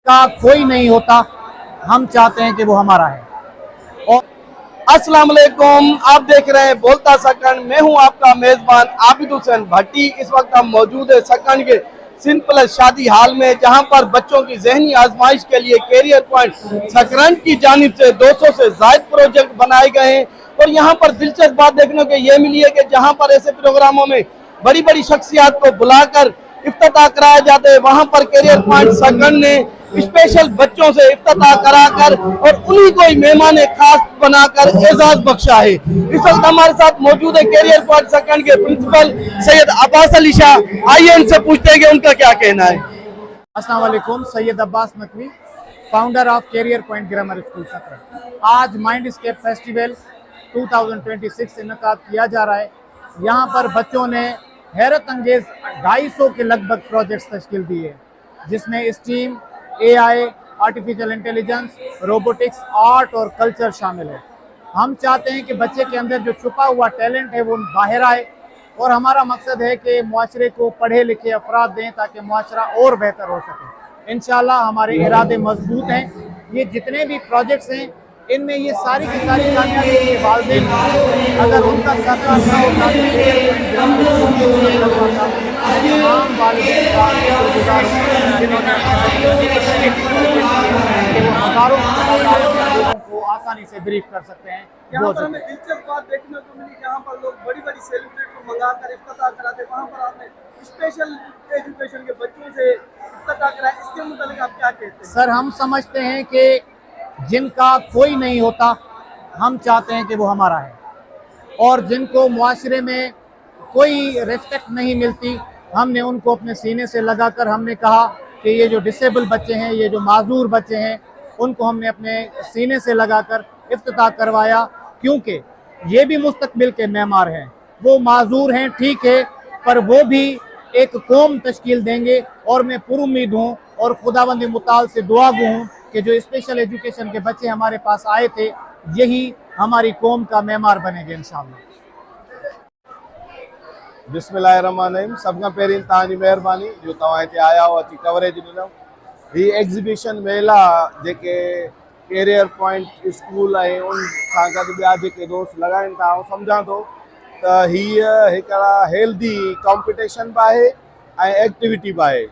का कोई नहीं होता, हम चाहते हैं कि वो हमारा है। और अस्सलाम वालेकुम, आप देख रहे हैं बोलता सकन। मैं हूं आपका मेजबान आबिद हुसैन भट्टी। इस वक्त हम मौजूद है सकन के सिंध प्लस शादी हाल में, जहां पर बच्चों की जहनी आजमाइश के लिए कैरियर पॉइंट सकरंद की जानिब से 200 से ज्यादा प्रोजेक्ट बनाए गए हैं। और यहां पर दिलचस्प बात देखने को यह मिली है कि जहां पर ऐसे प्रोग्रामों में बड़ी बड़ी शख्सियात को बुलाकर इफ्तिताह कराया जाता है, वहां पर कैरियर पॉइंट सकरंद ने स्पेशल बच्चों से इफ्तिताह कराकर और उन्हीं को ही मेहमान खास बनाकर एजाज बख्शा है। इस वक्त हमारे साथ मौजूद है कैरियर पॉइंट सकरंद के प्रिंसिपल सैयद अब्बास अली शाह। आइए उनसे पूछते हैं कि उनका क्या कहना है। अस्सलाम वालेकुम, Syed Abbas Naqvi, founder of career point grammar school Sakrand. आज माइंड स्केप फेस्टिवल 2026 इनकाद किया जा रहा है। यहाँ पर बच्चों ने हैरत अंगेज 250 के लगभग प्रोजेक्ट्स तश्कील दिए, जिसमें steam, AI, artificial intelligence, robotics, art और कल्चर शामिल है। हम चाहते हैं कि बच्चे के अंदर जो छुपा हुआ टैलेंट है वो बाहर आए, और हमारा मकसद है कि मुआशरे को पढ़े लिखे अफराद दें ताकि मुआशरा और बेहतर हो सके। इंशाल्लाह हमारे इरादे मजबूत हैं। ये जितने भी प्रोजेक्ट्स हैं इनमें ये सारी की सारी कामयाबी के वालिदैन अगर उनका सरकार न होता को आसानी से ब्रीफ कर सकते हैं। यहाँ पर हमें दिलचस्प बात देखने को मिली, जहाँ पर लोग बड़ी बड़ी सेलिब्रिटी को मंगाकर इफ्तिताह कराते, वहाँ पर आपने स्पेशल एजुकेशन के बच्चों से इफ्तिताह कराया। इसके मुताबिक आप क्या कहते हैं? सर, हम समझते हैं कि जिनका कोई नहीं होता, हम चाहते हैं कि वो हमारा है, और जिनको मुआशरे में कोई रिस्पेक्ट नहीं मिलती, हमने उनको अपने सीने से लगाकर हमने कहा कि ये जो डिसेबल बच्चे हैं, ये जो माजूर बच्चे हैं, उनको हमने अपने सीने से लगाकर इफ्तिताह करवाया, क्योंकि ये भी मुस्तकबिल के मेमार हैं। वो माजूर हैं ठीक है, पर वो भी एक कौम तश्कील देंगे, और मैं पुरुम्मीद हूँ और खुदावंद मुताल से दुआ गो हूँ कि जो स्पेशल एजुकेशन के बच्चे हमारे पास आए थे, यही हमारी कौम का मेमार बनेंगे इंशाअल्लाह। बिस्मिल्लाहिर्रहमानिर्रहीम। सबका पहिरीं तव्हांजी महिरबानी जो तव्हां हिते आया हो, अची कवरेज ॾिनो। ही एग्ज़िबिशन मेला जेके कैरियर पॉइंट स्कूल आहे उन सां गॾु ॿिया जेके दोस्त लॻाइनि था, ऐं सम्झां थो त हीअ हिकिड़ा हेल्दी कॉम्पिटिशन बि आहे ऐं एक्टिविटी बि आहे।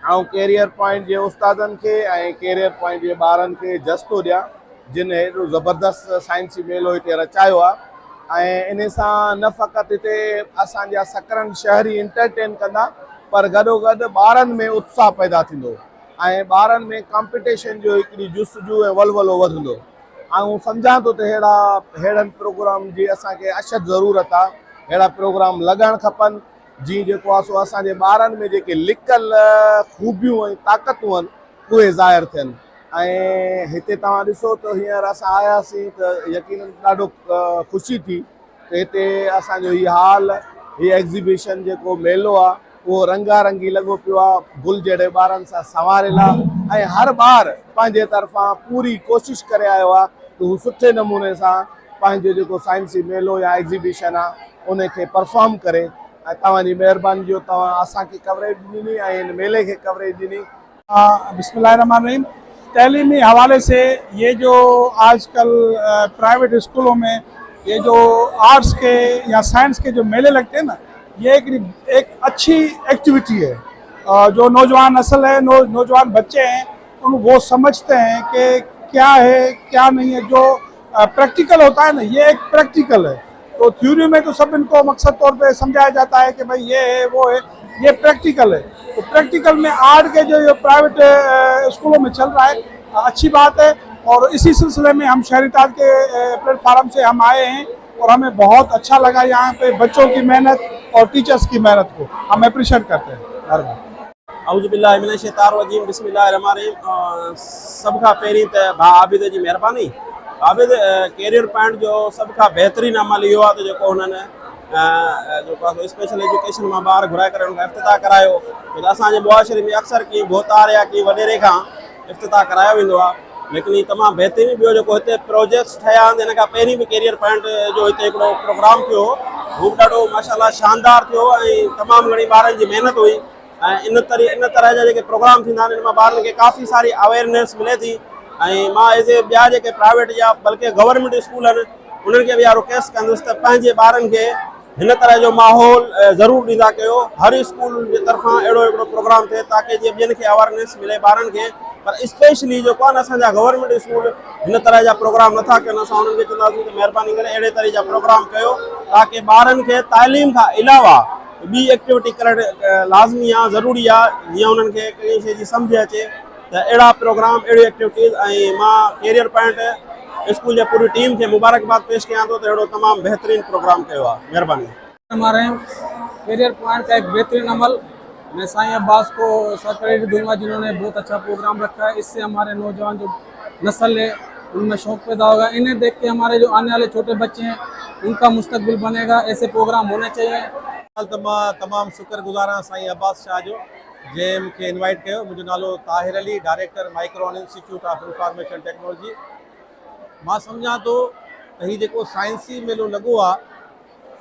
ऐं कैरियर पॉइंट जे उस्तादनि खे ऐं कैरियर पॉइंट जे ॿारनि खे जस्तो ॾियां, जिन हेॾो ज़बरदस्त साइंसी मेलो हिते रचायो आहे। ऐं इन सां न फ़क़ति हिते असांजा सकरंद शहरी इंटरटेन कंदा, पर गॾोगॾु ॿारनि में उत्साह पैदा थींदो ऐं ॿारनि में कॉम्पिटिशन जो हिकिड़ी जुस्तजू ऐं वलवलो वधंदो। ऐं सम्झां थो त अहिड़नि प्रोग्राम जी असांखे अशद ज़रूरत आहे। अहिड़ा प्रोग्राम लॻणु खपनि जीअं जेको आहे सो असांजे ॿारनि में जेके लिकल ख़ूबियूं ऐं ताक़तूं आहिनि उहे ज़ाहिर थियनि। ऐं हिते तव्हां ॾिसो त हींअर असां आयासीं त यकीनन ॾाढो ख़ुशी थी त हिते असांजो हीउ हाल, हीअ एग्ज़िबिशन जेको मेलो आहे उहो रंगारंगी लॻो पियो आहे, गुल जहिड़े ॿारनि सां संवारियल आहे। ऐं हर ॿार पंहिंजे तरफ़ां पूरी कोशिशि करे आयो आहे त हू सुठे नमूने सां पंहिंजो जेको साइंसी मेलो या एग्ज़िबिशन आहे उनखे परफॉर्म करे। ऐं तव्हांजी महिरबानी जो तव्हां असांखे कवरेज ॾिनी ऐं हिन मेले खे कवरेज ॾिनी। बिस्मिल्लाहिर्रहमानिर्रहीम। तैलीमी हवाले से ये जो आजकल प्राइवेट स्कूलों में ये जो आर्ट्स के या साइंस के जो मेले लगते हैं ना, ये एक अच्छी एक्टिविटी है। जो नौजवान नस्ल है, नौजवान बच्चे हैं, वो समझते हैं कि क्या है क्या नहीं है। जो प्रैक्टिकल होता है ना, ये एक प्रैक्टिकल है। तो थ्योरी में तो सब इनको मकसद तौर पे समझाया जाता है कि भाई ये है वो है, ये प्रैक्टिकल है। तो प्रैक्टिकल में आर्ट के जो प्राइवेट स्कूलों में चल रहा है, अच्छी बात है। और इसी सिलसिले में हम शहरी ताज के प्लेटफार्म से हम आए हैं और हमें बहुत अच्छा लगा यहाँ पे बच्चों की मेहनत और टीचर्स की मेहनत को हम अप्रिशिएट करते हैं। औज़ुबिल्लाहि मिनश शैतानिर रजीम, बिस्मिल्लाहिर्रहमानिर्रहीम। सब खां पहिरीं त भाउ आबिद जी महिरबानी। आबिद, कैरियर पॉइंट जो सब खां बहितरीनु अमल इहो आहे त जेको हुननि जेको स्पेशल एजुकेशन मां ॿार घुराए करे उनखां इफ्तिताह करायो। छो त असांजे मुआशरे में अक्सर की भोतार या की वॾेरे खां इफ्तिताह करायो वेंदो आहे, लेकिन ही तमामु बहितरीनु। ॿियो जेको हिते प्रोजेक्ट्स ठहिया आहिनि, हिन खां पहिरीं बि कैरियर पॉइंट जो हिते हिकिड़ो प्रोग्राम थियो, हू बि ॾाढो माशाअल्लाह शानदार थियो ऐं तमामु घणी ॿारनि जी महिनत हुई। इन तरह जा जेके प्रोग्राम थींदा आहिनि इन मां ॿारनि खे काफ़ी सारी अवेयरनेस मिले थी। ऐं मां एज़ ए ॿिया जेके प्राइवेट या बल्कि गवर्नमेंट स्कूल आहिनि उन्हनि खे बि इहा रिक्वेस्ट कंदुसि त पंहिंजे ॿारनि खे हिन तरह जो माहौल ज़रूरु ॾींदा कयो। हर स्कूल जे तरफ़ां अहिड़ो हिकिड़ो प्रोग्राम थिए ताकी जीअं ॿियनि खे अवेयरनेस मिले ॿारनि खे। पर स्पेशली जेको आहे न असांजा गवर्नमेंट स्कूल हिन तरह जा प्रोग्राम नथा कनि। असां उन्हनि खे चवंदासीं त महिरबानी करे अहिड़े तरह जा प्रोग्राम कयो ताकी ॿारनि खे तालीम खां अलावा ॿी एक्टिविटी करणु लाज़मी आहे, ज़रूरी आहे, जीअं उन्हनि खे कंहिं शइ जी सम्झ अचे। त अहिड़ा प्रोग्राम अहिड़ी एक्टिविटीज़ ऐं मां कैरियर पॉइंट स्कूल जे पूरी टीम खे मुबारकबाद पेश कयां थो त अहिड़ो तमामु बहितरीनु प्रोग्राम कयो आहे। महिरबानी। हमारे कैरियर पॉइंट का एक बेहतरीन अमल, मैं साईं अब्बास को सरकारी दूंगा जिन्होंने बहुत अच्छा प्रोग्राम रखा है। इससे हमारे नौजवान जो नस्ल है उनमें शौक़ पैदा होगा। इन्हें देख के हमारे जो आने वाले छोटे बच्चे हैं उनका मुस्तकबिल बनेगा। ऐसे प्रोग्राम होने चाहिए। त मां तमामु शुक्रगुज़ार आहियां साईं अब्बास शाह जो जंहिं मूंखे इनवाइट कयो। मुंहिंजो नालो Tahir Ali, director Micron institute of information technology. मां सम्झां थो त हीउ जेको साइंसी मेलो लॻो आहे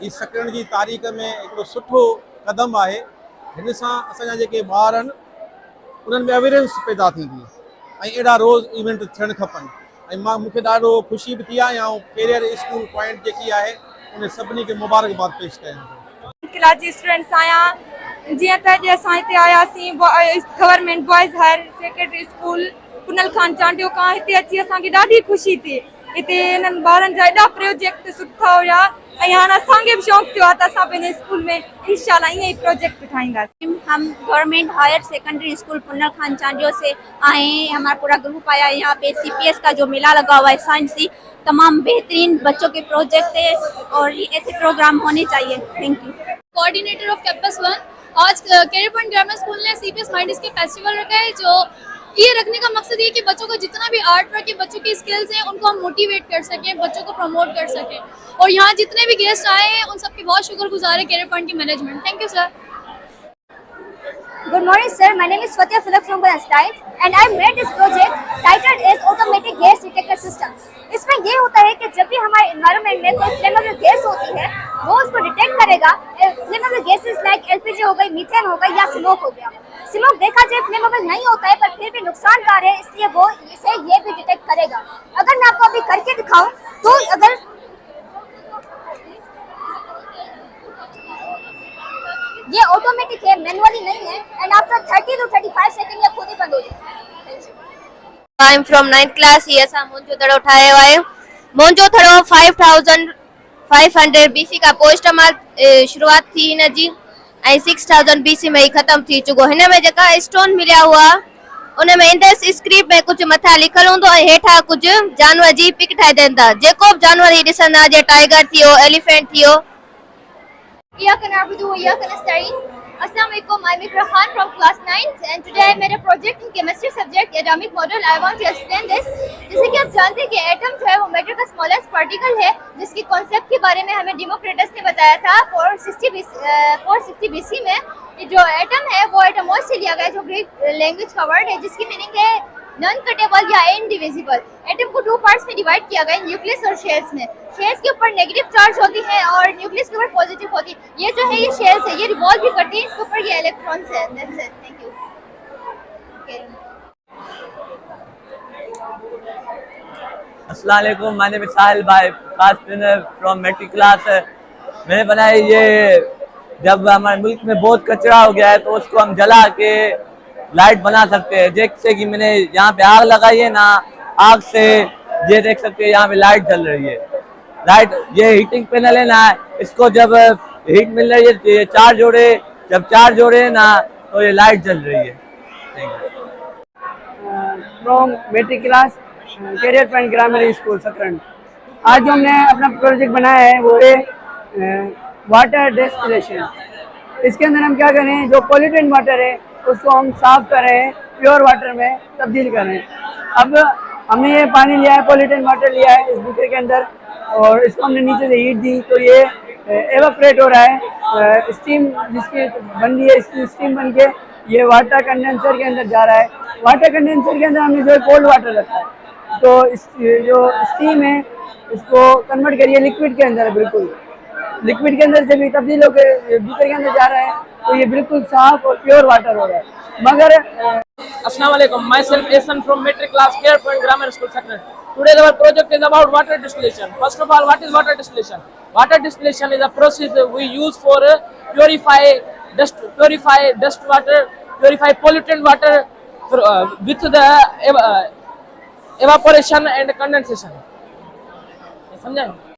हीउ सकण जी तारीख़ में हिकिड़ो सुठो क़दम आहे। हिन सां असांजा जेके ॿार आहिनि उन्हनि में अवेयरनेस पैदा थींदी ऐं अहिड़ा रोज़ इवेंट थियणु खपनि। ऐं मूंखे ॾाढो ख़ुशी बि थी आहे ऐं कैरियर स्कूल पॉइंट जेकी आहे उन सभिनी खे मुबारकबाद पेश कयां थो। क्लास जी स्टूडेंट्स आहियां। जीअं त अॼु असां हिते आयासीं government boys higher secondary school Punal Khan Chandio खां। हिते अची असांखे ॾाढी ख़ुशी थी। हिते हिननि ॿारनि जा एॾा प्रोजेक्ट सुठा हुया ऐं हाणे असांखे बि शौक़ु थियो आहे त असां पंहिंजे स्कूल में इंशाल्लाह ईअं ई प्रोजेक्ट ठाहींदासीं। हम government higher secondary school Punal Khan Chandio से आए हैं। हमारा पूरा ग्रुप आया है। यहाँ पे CPS का जो मेला लगा हुआ है साइंसी, तमाम बेहतरीन बच्चों के प्रोजेक्ट है और ऐसे प्रोग्राम होने चाहिए। Thank you. Coordinator off campus 1, आज कैरियर पॉइंट ग्रामर स्कूल ने CPS माइंड्स के फेस्टिवल रखा है। जो ये रखने का मकसद ये कि बच्चों को जितना भी आर्ट वर्क के बच्चों की स्किल्स हैं उनको हम मोटिवेट कर सकें, बच्चों को प्रमोट कर सकें। और यहाँ जितने भी गेस्ट आए हैं उन सबकी बहुत शुक्रगुजार है कैरियर पॉइंट की management. Thank you sir. Good morning sir, my name is Fatia Philip from Palestine and I made this project titled as automatic gas detector system। इसमें ये होता है कि जब भी हमारे एनवायरनमेंट में कोई फ्लेमेबल गैस होती है वो उसको डिटेक्ट करेगा। फ्लेमेबल गैसेस लाइक LPG हो गई, मीथेन हो गई या स्मोक हो गया। स्मोक देखा जाए फ्लेमेबल नहीं होता है पर फिर भी नुकसानकार है, इसलिए वो इसे ये भी डिटेक्ट करेगा। अगर मैं आपको अभी करके दिखाऊं तो अगर ये ऑटोमेटिक है, मैनुअली नहीं है एंड आफ्टर 30 to 35 सेकंड ये खुद ही बंद हो जाएगा। I am from 9th class. ये असां मुंहिंजो दड़ो ठाहियो आहे। मुंहिंजो दड़ो 5500 BC का पोस्ट मां शुरुआत थी हिन जी ऐं 6000 BC में ही ख़त्म थी चुको। हिन में जेका स्टोन मिलिया हुआ उन में इंडेक्स स्क्रिप्ट में कुछ मथा लिखल हूंदो ऐं हेठा कुछ जानवर जी पिक ठाहे ॾींदा। जेको बि जानवर ही ॾिसंदा, जे टाइगर थियो, एलिफेंट थियो। Assalamu alaikum, I'm Ikra Khan from class 9th and today I made a project in chemistry subject atomic model। I want to explain this। जैसे कि आप जानते हैं कि एटम जो है वो मैटर का स्मॉलेस्ट पार्टिकल है जिसकी कॉन्सेप्ट के बारे में हमें डेमोक्रिटस ने बताया था 460 BC में। ये जो एटम है वो एटमोस से लिया गया, जो ग्रीक लैंग्वेज का वर्ड है जिसकी मीनिंग है नॉन कटेबल या इनडिविजिबल। एटम को 2 पार्ट्स में डिवाइड किया गया, न्यूक्लियस और शेल्स में। शेल्स के ऊपर नेगेटिव चार्ज होती है और न्यूक्लियस के ऊपर पॉजिटिव होती है। ये जो है ये शेल्स है, ये रिवॉल्व भी करती है, इसके ऊपर ये इलेक्ट्रॉन्स है। That's it, thank you. अस्सलाम वालेकुम, माय नेम इज साहिल भाई, class winner from matric class. मैंने बनाया ये, जब हमारे मुल्क में बहुत कचरा हो गया है तो उसको हम जला के लाइट बना सकते हैं। जैसे कि मैंने यहाँ पे आग लगाई है ना, आग से ये देख सकते हैं यहाँ पे लाइट जल रही है। लाइट ये हीटिंग पैनल है ना, इसको जब हीट मिल रही है ये चार्ज हो रहे, जब चार्ज हो रहे हैं ना तो ये लाइट जल रही है। From matric class career point grammar school Sakrand. आज जो हमने अपना प्रोजेक्ट बनाया है वो है वाटर डेस्टिलेशन। इसके अंदर हम क्या करें, जो पॉल्यूटेड वाटर है उसको हम साफ कर रहे हैं, प्योर वाटर में तब्दील कर रहे हैं। अब हमने ये पानी लिया है, पॉल्यूटेड वाटर लिया है इस बीकर के अंदर और इसको हमने नीचे से हीट दी तो ये एवापोरेट हो रहा है। स्टीम जिसकी बन रही है, इसकी स्टीम बन के ये वाटर कंडेंसर के अंदर जा रहा है। वाटर कंडेंसर के अंदर हमने जो कोल्ड वाटर रखा है तो इस जो स्टीम है इसको कन्वर्ट करिए लिक्विड के अंदर, बिल्कुल लिक्विड के अंदर से भी तब्दील होकर बीकर के अंदर जा रहा है। तो ये बिल्कुल साफ और प्योर वाटर हो रहा है। मगर Assalamu alaikum. Myself Ehsan from Metric Class Care Point Grammar School, Sakran. Today our project is about water distillation. First of all, what is water distillation? Water distillation is a process we use for purify dust water, purify pollutant water with the evaporation and condensation. समझे?